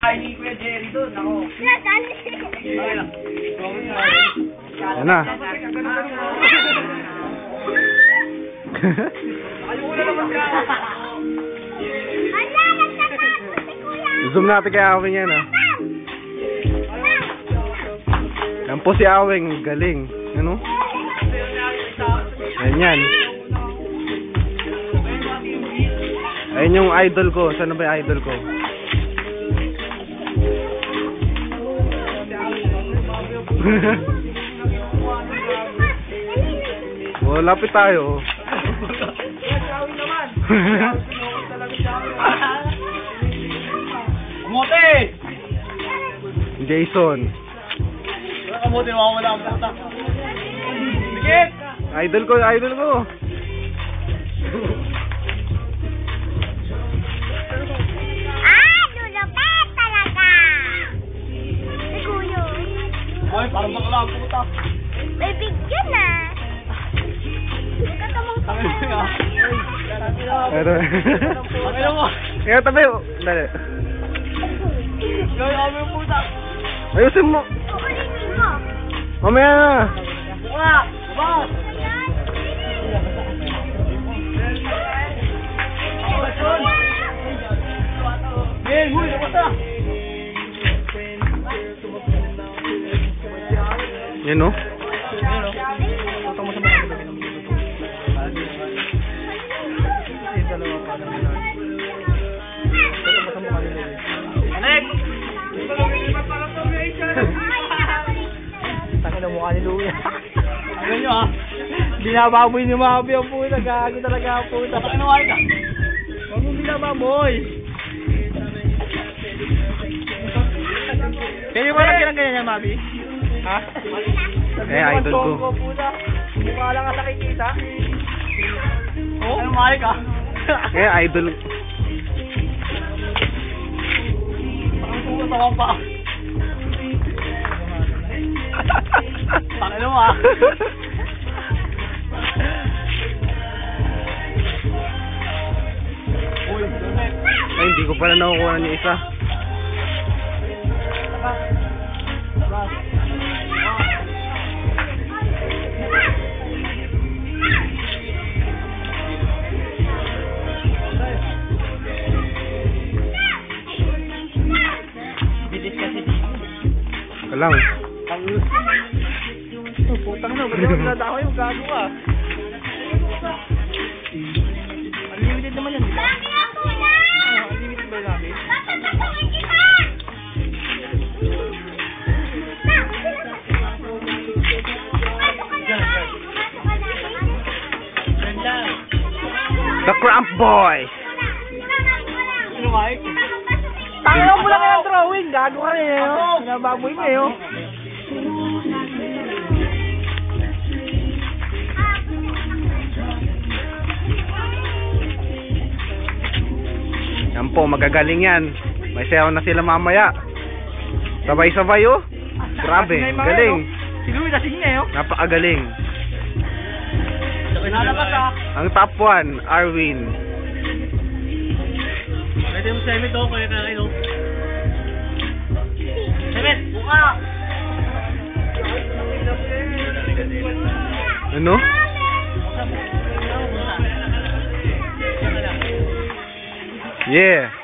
Ay, ni Kuya Jerry doon, ako. Yan na. Ayoko na naman ka. Zoom natin kay Awing yan, ah. Yan po si Awing, galing. Ano? Yan yan. Ayun yung idol ko. Saan ba yung idol ko? Oh, lapit tayo. Kamote! Jason. Kamote, mawawala ang puta. Bigit! Idol ko, idol ko. Lulupet talaga. Siguyo. Ay, parang bakla ang puta. May bigyan na. Tangin nga. Pero... Tangin mo. Kaya tabi, dali. Gawin kami yung puta. Ayusin mo. Kukulinin mo. Mamaya na. Buka! Buka! Hey, huy, basta! Yan, no? Anek! Takin ang mukha ni Louie. Ano nyo ha? Binababoy ni Mabi ang puta. Gago talaga ang puta. Takin na wala ka. Huwag mong binababoy. Kaya mo lang kinang niya, Mabi? Ha? Idol ko. Puta. Mukha lang ka sa kikita. Oh? Ano mahal ka? Kaya idol. Parang puta ka pa. Takin mo ha. Uy, Donet. Ay, hindi ko pala nakukuha niya isa. Bilis kasi dito. Kalang. Putang na. Ba't yung dadako yung gago ka? Unlimited naman yan, di ba? Unlimited ba yung namin? The Cramp Boy. Sino Mike? Tayo mo lang yung drawing. Gago ka rin eh. Nababoy mo eh. Yan po, magagaling yan. May sayaw na sila mamaya. Sabay-sabay, oh. Grabe, galing. Si Louie lasing niya eh. Napakagaling. Nalabas ha. Ang top 1, Arwin. Pwede mo sa Emmet o, kaya na kayo. Emmet, buka! Ano? Yeah.